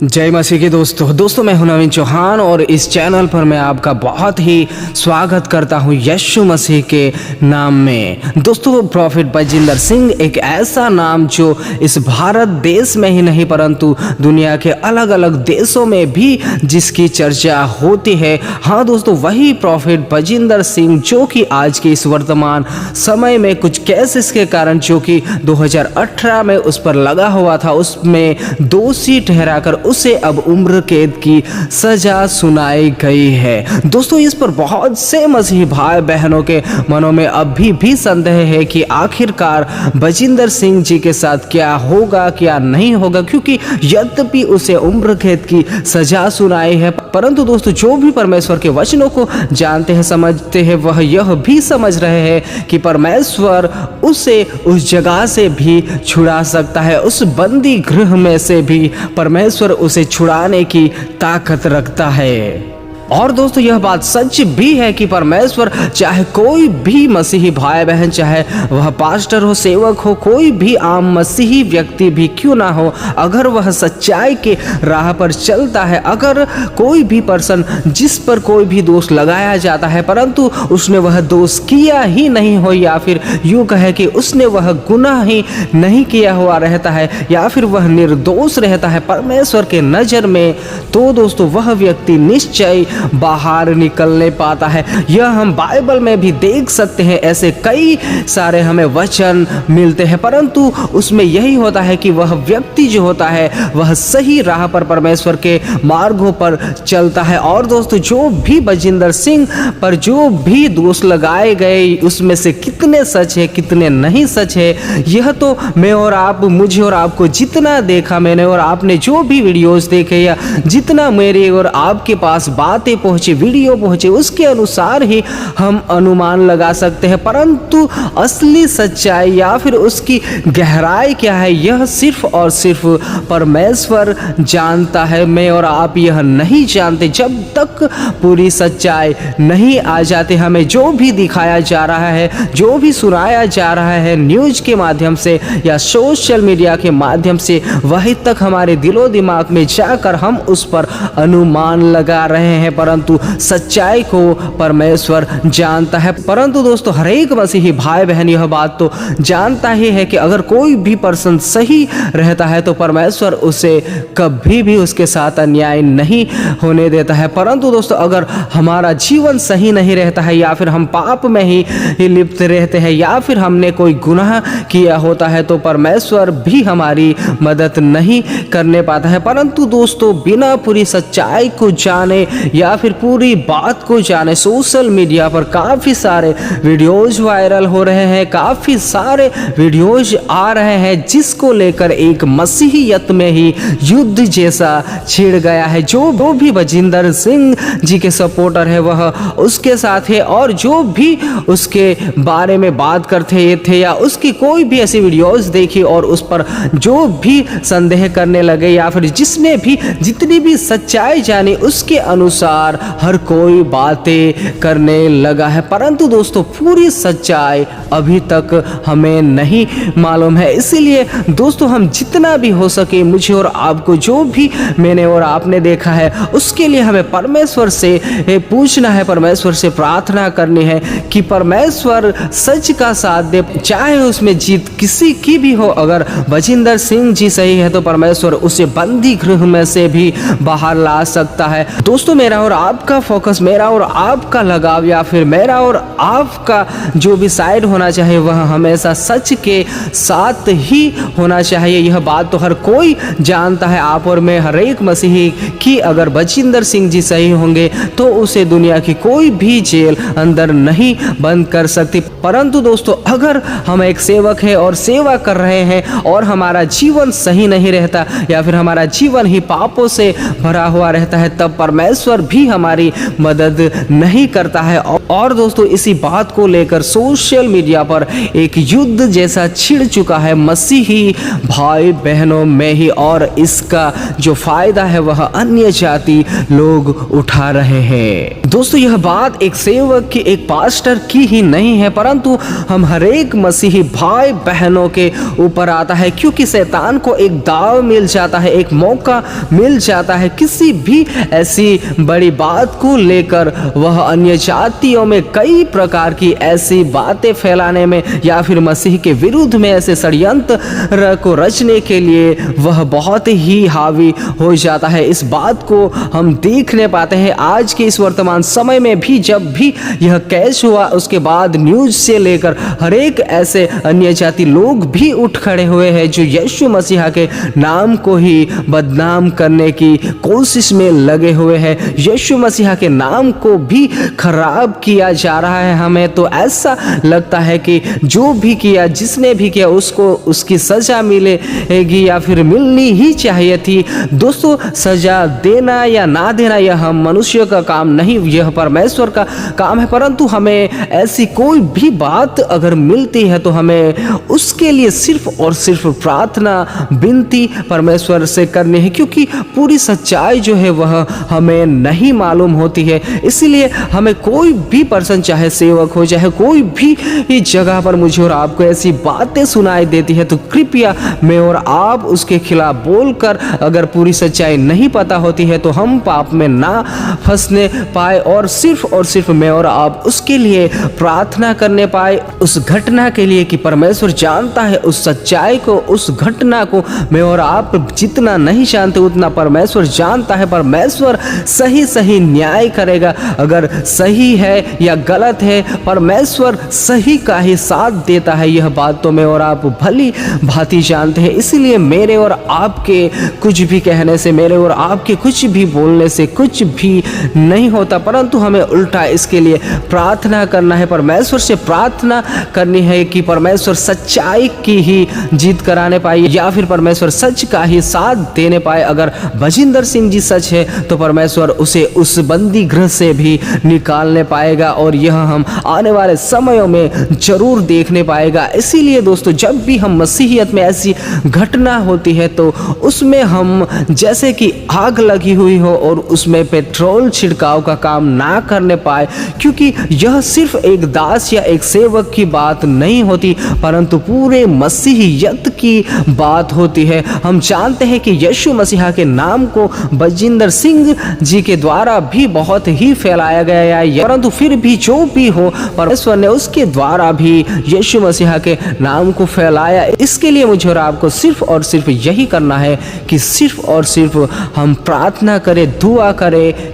जय मसीह के दोस्तों मैं हूं नवीन चौहान और इस चैनल पर मैं आपका बहुत ही स्वागत करता हूं यीशु मसीह के नाम में। दोस्तों, प्रॉफिट बजिंदर सिंह एक ऐसा नाम जो इस भारत देश में ही नहीं परंतु दुनिया के अलग अलग देशों में भी जिसकी चर्चा होती है। हाँ दोस्तों, वही प्रॉफिट बजिंदर सिंह जो कि आज के इस वर्तमान समय में कुछ केसेस के कारण जो कि 2018 में उस पर लगा हुआ था उसमें दोषी ठहराकर उसे अब उम्र कैद की सजा सुनाई गई है। दोस्तों, इस पर बहुत से मसीही भाई बहनों के मनों में अभी भी संदेह है कि आखिरकार बजिंदर सिंह जी के साथ क्या होगा क्या नहीं होगा, क्योंकि यद्यपि उसे उम्र कैद की सजा सुनाई है परंतु दोस्तों जो भी परमेश्वर के वचनों को जानते हैं समझते हैं वह यह भी समझ रहे हैं कि परमेश्वर उसे उस जगह से भी छुड़ा सकता है, उस बंदी गृह में से भी परमेश्वर उसे छुड़ाने की ताकत रखता है। और दोस्तों यह बात सच भी है कि परमेश्वर चाहे कोई भी मसीही भाई बहन, चाहे वह पास्टर हो, सेवक हो, कोई भी आम मसीही व्यक्ति भी क्यों ना हो, अगर वह सच्चाई के राह पर चलता है, अगर कोई भी पर्सन जिस पर कोई भी दोष लगाया जाता है परंतु उसने वह दोष किया ही नहीं हो या फिर यूँ कहे कि उसने वह गुनाह ही नहीं किया हुआ रहता है या फिर वह निर्दोष रहता है परमेश्वर के नज़र में, तो दोस्तों वह व्यक्ति निश्चय बाहर निकलने पाता है। यह हम बाइबल में भी देख सकते हैं, ऐसे कई सारे हमें वचन मिलते हैं परंतु उसमें यही होता है कि वह व्यक्ति जो होता है वह सही राह पर परमेश्वर के मार्गों पर चलता है। और दोस्तों जो भी बजिंदर सिंह पर जो भी दोष लगाए गए उसमें से कितने सच है कितने नहीं सच है, यह तो मैं और आप, मुझे और आपको जितना देखा मैंने और आपने जो भी वीडियोस देखे या जितना मेरे और आपके पास बातें पहुंचे, वीडियो पहुंचे, उसके अनुसार ही हम अनुमान लगा सकते हैं परंतु असली सच्चाई या फिर उसकी गहराई क्या है यह सिर्फ और सिर्फ परमेश्वर जानता है। मैं और आप यह नहीं जानते जब तक पूरी सच्चाई नहीं आ जाती। हमें जो भी दिखाया जा रहा है, जो भी सुनाया जा रहा है न्यूज़ के माध्यम से या सोशल मीडिया के माध्यम से, वहीं तक हमारे दिलो दिमाग में जाकर हम उस पर अनुमान लगा रहे हैं परंतु सच्चाई को परमेश्वर जानता है। परंतु दोस्तों हर एक मसीही भाई बहन यह बात तो जानता ही है कि अगर कोई भी पर्सन सही रहता है तो परमेश्वर उसे कभी भी उसके साथ अन्याय नहीं होने देता है। परंतु दोस्तों अगर हमारा जीवन सही नहीं रहता है या फिर हम पाप में ही लिप्त रहते हैं या फिर हमने कोई गुनाह किया होता है तो परमेश्वर भी हमारी मदद नहीं करने पाता है। परंतु दोस्तों बिना पूरी सच्चाई को जाने या फिर पूरी बात को जाने सोशल मीडिया पर काफ़ी सारे वीडियोज वायरल हो रहे हैं, काफ़ी सारे वीडियोज आ रहे हैं जिसको लेकर एक मसीहियत में ही युद्ध जैसा छिड़ गया है। जो भी बजिंदर सिंह जी के सपोर्टर है वह उसके साथ है और जो भी उसके बारे में बात करते थे या उसकी कोई भी ऐसी वीडियोज देखी और उस पर जो भी संदेह करने लगे या फिर जिसने भी जितनी भी सच्चाई जानी उसके अनुसार हर कोई बातें करने लगा है। परंतु दोस्तों पूरी सच्चाई अभी तक हमें नहीं मालूम है। इसीलिए दोस्तों हम जितना भी हो सके, मुझे और आपको जो भी मैंने और आपने देखा है उसके लिए हमें परमेश्वर से पूछना है, परमेश्वर से प्रार्थना करनी है कि परमेश्वर सच का साथ दे, चाहे उसमें जीत किसी की भी हो। अगर बजिंदर सिंह जी सही है तो परमेश्वर उसे बंदी गृह में से भी बाहर ला सकता है। दोस्तों मेरा और आपका फोकस, मेरा और आपका लगाव या फिर मेरा और आपका जो भी साइड होना चाहिए वह हमेशा सच के साथ ही होना चाहिए। यह बात तो हर कोई जानता है, आप और मैं, हर एक मसीही, कि अगर बजिंदर सिंह जी सही होंगे तो उसे दुनिया की कोई भी जेल अंदर नहीं बंद कर सकती। परंतु दोस्तों अगर हम एक सेवक है और सेवा कर रहे हैं और हमारा जीवन सही नहीं रहता या फिर हमारा जीवन ही पापों से भरा हुआ रहता है तब परमेश्वर भी हमारी मदद नहीं करता है। और दोस्तों इसी बात को लेकर सोशल मीडिया पर एक युद्ध जैसा छिड़ चुका है मसीही भाई बहनों में ही, और इसका जो फायदा है वह अन्य जाति लोग उठा रहे हैं। दोस्तों यह बात एक सेवक की, एक पास्टर की ही नहीं है, परंतु हम हर एक मसीही भाई बहनों के ऊपर आता है, क्योंकि शैतान को एक दाव मिल जाता है, एक मौका मिल जाता है किसी भी ऐसी बड़ी बात को लेकर वह अन्य जातियों में कई प्रकार की ऐसी बातें फैलाने में या फिर मसीह के विरुद्ध में ऐसे षड्यंत्र को रचने के लिए वह बहुत ही हावी हो जाता है। इस बात को हम देखने पाते हैं आज के इस वर्तमान समय में भी। जब भी यह कैच हुआ उसके बाद न्यूज से लेकर हर एक ऐसे अन्य जाति लोग भी उठ खड़े हुए हैं जो यीशु मसीहा के नाम को ही बदनाम करने की कोशिश में लगे हुए हैं। यीशु मसीहा के नाम को भी खराब किया जा रहा है। हमें तो ऐसा लगता है कि जो भी किया, जिसने भी किया, उसको उसकी सजा मिलेगी या फिर मिलनी ही चाहिए थी। दोस्तों सजा देना या ना देना यह मनुष्य का काम नहीं, यह परमेश्वर का काम है। परंतु हमें ऐसी कोई भी बात अगर मिलती है तो हमें उसके लिए सिर्फ और सिर्फ प्रार्थना विनती परमेश्वर से करनी है, क्योंकि पूरी सच्चाई जो है वह हमें नहीं मालूम होती है। इसीलिए हमें कोई भी पर्सन, चाहे सेवक हो, चाहे कोई भी जगह पर मुझे और आपको ऐसी बातें सुनाई देती है तो कृपया मैं और आप उसके खिलाफ बोलकर, अगर पूरी सच्चाई नहीं पता होती है तो हम पाप में ना फंसने पाए, और सिर्फ मैं और आप उसके लिए प्रार्थना करने पाए, उस घटना के लिए कि परमेश्वर जानता है उस सच्चाई को, उस घटना को मैं और आप जितना नहीं जानते उतना परमेश्वर जानता है। परमेश्वर सही न्याय करेगा, अगर सही है या गलत है परमेश्वर सही का ही साथ देता है। यह बात तो मैं और आप भली भांति जानते हैं। इसीलिए मेरे और आपके कुछ भी कहने से, मेरे और आपके कुछ भी बोलने से कुछ भी नहीं होता, परंतु हमें उल्टा इसके लिए प्रार्थना करना है, परमेश्वर से प्रार्थना करनी है कि परमेश्वर सच्चाई की ही जीत कराने पाए या फिर परमेश्वर सच का ही साथ देने पाए। अगर बजिंदर सिंह जी सच है तो परमेश्वर उसे उस बंदी गृह से भी निकालने पाएगा, और यह हम आने वाले समयों में जरूर देखने पाएगा। इसीलिए दोस्तों जब भी हम मसीहियत में ऐसी घटना होती है तो उसमें हम जैसे कि आग लगी हुई हो और उसमें पेट्रोल छिड़काव का काम ना करने पाए, क्योंकि यह सिर्फ एक दास या एक सेवक की बात नहीं होती परंतु पूरे मसीहियत की बात होती है। हम जानते हैं कि यीशु मसीहा के नाम को बजिंदर सिंह जी के द्वारा भी बहुत ही फैलाया गया है, परंतु फिर भी जो भी हो परमेश्वर ने उसके द्वारा भी यीशु मसीहा के नाम को फैलाया। इसके लिए मुझे और आपको सिर्फ और सिर्फ यही करना है कि सिर्फ और सिर्फ हम प्रार्थना करें, दुआ करें